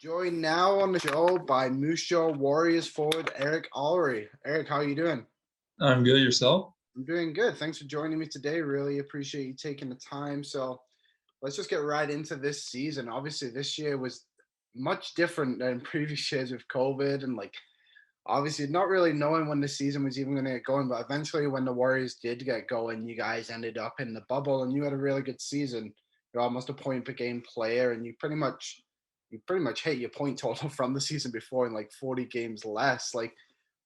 Joined now on the show by Moose Jaw Warriors forward Alarie. Eric, how are you doing? I'm good. Yourself? I'm doing good. Thanks for joining me today. Really appreciate you taking the time. So let's just get right into this season. Obviously, this year was much different than previous years with COVID and obviously not really knowing when the season was even going to get going. But eventually, when the Warriors did get going, you guys ended up in the bubble and you had a really good season. You're almost a point per game player, and you pretty much hit your point total from the season before in like 40 games less.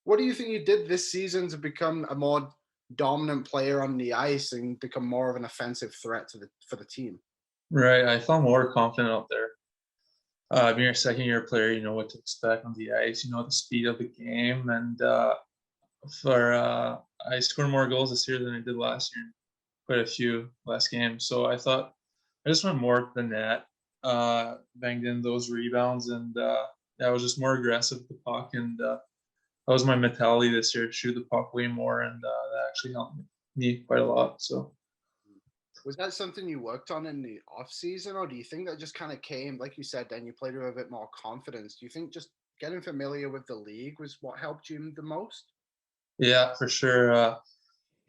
What do you think you did this season to become a more dominant player on the ice and become more of an offensive threat for the team? Right. I felt more confident out there. Being a second year player, you know what to expect on the ice, you know the speed of the game. And for I scored more goals this year than I did last year, quite a few last games. So I thought I just went more to the net, banged in those rebounds, and I was just more aggressive with the puck. And that was my mentality this year, to shoot the puck way more. And that actually helped me quite a lot. So. Was that something you worked on in the off season, or do you think that just kind of came, like you said, then you played with a bit more confidence? Do you think just getting familiar with the league was what helped you the most? Yeah, for sure.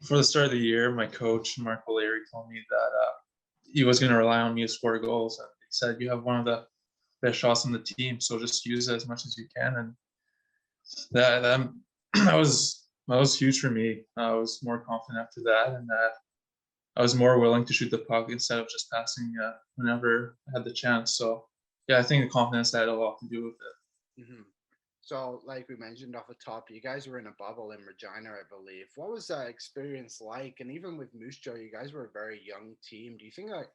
For the start of the year, my coach, Mark Alarie, told me that he was going to rely on me to score goals. And he said, "You have one of the best shots on the team, so just use it as much as you can." And that that was huge for me. I was more confident after that, and I was more willing to shoot the puck instead of just passing whenever I had the chance. So yeah, I think the confidence had a lot to do with it. Hmm. So, like we mentioned off the top, you guys were in a bubble in Regina, I believe. What was that experience like? And even with Moose Jaw, you guys were a very young team. Do you think that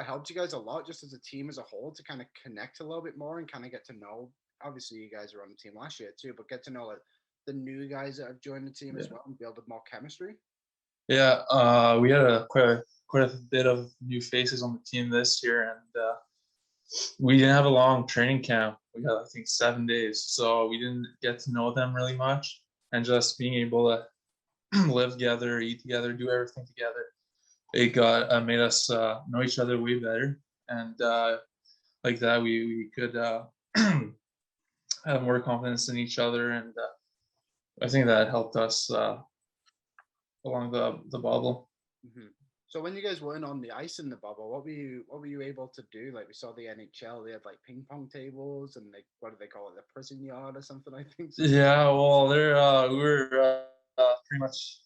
helped you guys a lot, just as a team as a whole, to kind of connect a little bit more and kind of get to know? Obviously, you guys were on the team last year too, but get to know the new guys that have joined the team as Yeah. well and build up more chemistry. Yeah, we had quite a bit of new faces on the team this year, and we didn't have a long training camp. We had, I think, 7 days, so we didn't get to know them really much. And just being able to live together, eat together, do everything together, it got made us know each other way better. And like that, we could have more confidence in each other, and I think that helped us along the bubble. Hmm. So when you guys weren't on the ice in the bubble, what were you able to do? Like we saw the NHL, they had like ping pong tables and what do they call it, the prison yard or something? I think so. Yeah, well, there we were pretty much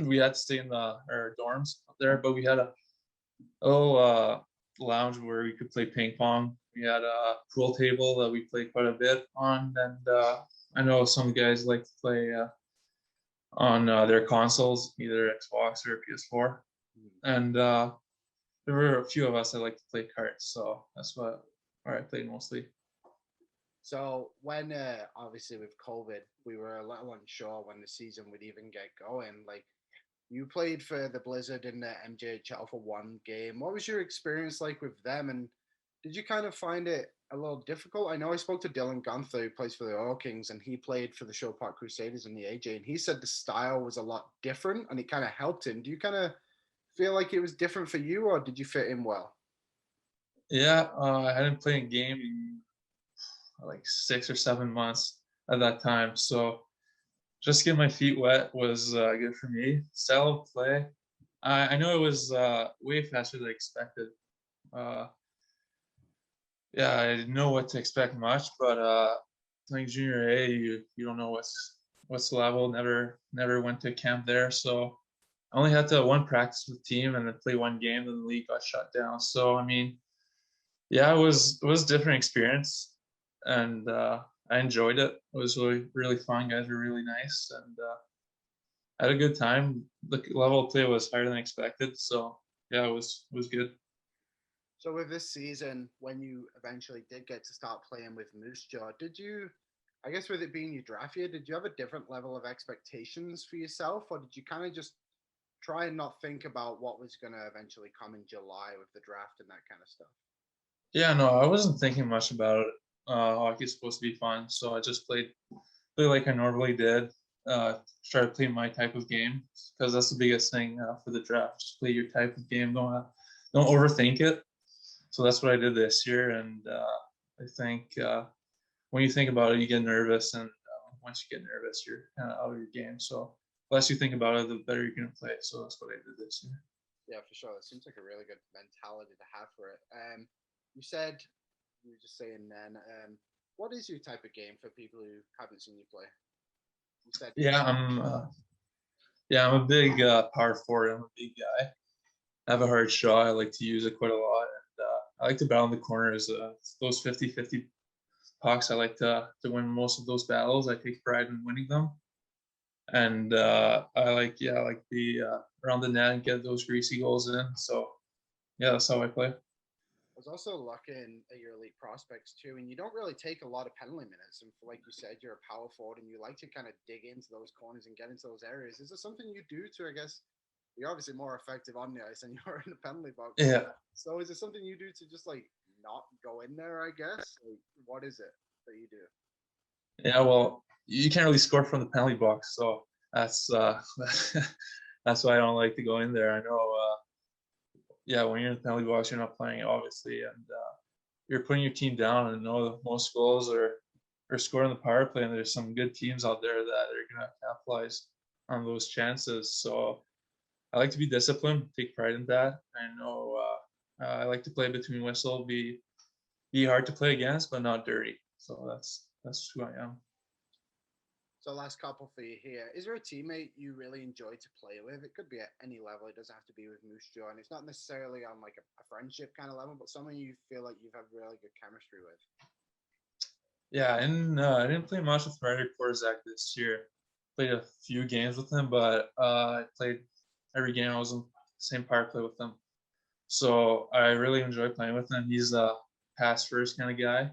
we had to stay in our dorms up there, but we had a lounge where we could play ping pong. We had a pool table that we played quite a bit on, and I know some guys like to play on their consoles, either Xbox or PS4, and there were a few of us that like to play cards, so that's where I played mostly. So when obviously with COVID, we were a little unsure when the season would even get going. Like you played for the Blizzard in the MJHL for one game. What was your experience like with them? And did you kind of find it a little difficult? I know I spoke to Dylan Gunther, who plays for the Oil Kings, and he played for the Show Park Crusaders in the AJ, and he said the style was a lot different and it kind of helped him. Do you kind of feel like it was different for you, or did you fit in well? Yeah, I hadn't played a game in like 6 or 7 months at that time, so just getting my feet wet was good for me. Style of play, I know it was way faster than I expected. Uh, yeah, I didn't know what to expect much, but playing junior A, you don't know what's the level. Never went to camp there, so I only had to one practice with the team and then play one game. Then the league got shut down. So I mean, yeah, it was a different experience, and I enjoyed it. It was really fun. Guys were really nice, and I had a good time. The level of play was higher than expected, so yeah, it was good. So with this season, when you eventually did get to start playing with Moose Jaw, did you, I guess with it being your draft year, did you have a different level of expectations for yourself, or did you kind of just try and not think about what was going to eventually come in July with the draft and that kind of stuff? Yeah, no, I wasn't thinking much about it. Hockey's supposed to be fun, so I just played like I normally did. Try to play my type of game because that's the biggest thing for the draft. Just play your type of game. Don't overthink it. So that's what I did this year, and I think when you think about it, you get nervous, and once you get nervous, you're kind of out of your game. So the less you think about it, the better you're gonna play. So that's what I did this year. Yeah, for sure. That seems like a really good mentality to have for it. You said you were just saying then. What is your type of game for people who haven't seen you play? You said Yeah, I'm a big power forward. I'm a big guy. I have a hard shot. I like to use it quite a lot, and I like to battle in the corners. Those 50-50 pucks, I like to win most of those battles. I take pride in winning them, and I like the around the net and get those greasy goals in. So yeah, that's how I play. I was also looking at your elite prospects too, and you don't really take a lot of penalty minutes. And for, like you said, you're a power forward, and you like to kind of dig into those corners and get into those areas. Is there something you do to, I guess, you're obviously more effective on the ice than you are in the penalty box. Yeah, So is it something you do to just like not go in there? I guess. Like, what is it that you do? yeah. Well, you can't really score from the penalty box, so that's that's why I don't like to go in there. I know. Yeah, when you're in the penalty box, you're not playing obviously, and you're putting your team down. And know the most goals are scored on the power play, and there's some good teams out there that are gonna capitalize on those chances. So I like to be disciplined, take pride in that. I know I like to play between whistle, be hard to play against, but not dirty. So that's who I am. So last couple for you here. Is there a teammate you really enjoy to play with? It could be at any level. It doesn't have to be with Moose Jaw, and it's not necessarily on like a friendship kind of level, but someone you feel like you've had really good chemistry with. Yeah, and I didn't play much with Ryder Korzak this year. Played a few games with him, but I played every game I was in the same power play with him. So I really enjoy playing with him. He's a pass first kind of guy,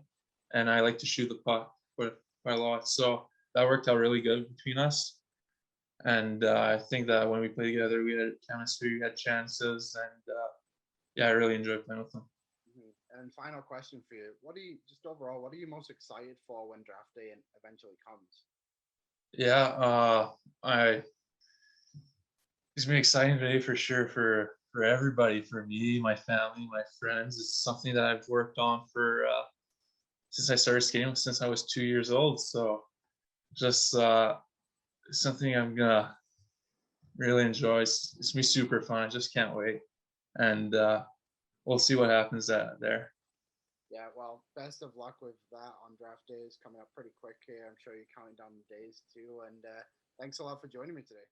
and I like to shoot the puck quite a lot. So that worked out really good between us. And I think that when we played together, we had chemistry, we had chances, and yeah, I really enjoyed playing with him. And final question for you: What do you just overall? What are you most excited for when draft day and eventually comes? Yeah, I it's been an exciting day for sure for everybody, for me, my family, my friends. It's something that I've worked on for since I started skating, since I was 2 years old. So just something I'm gonna really enjoy. It's gonna be super fun. I just can't wait, and we'll see what happens there. Yeah, well, best of luck with that on draft day is coming up pretty quick here. I'm sure you're counting down the days too. And thanks a lot for joining me today.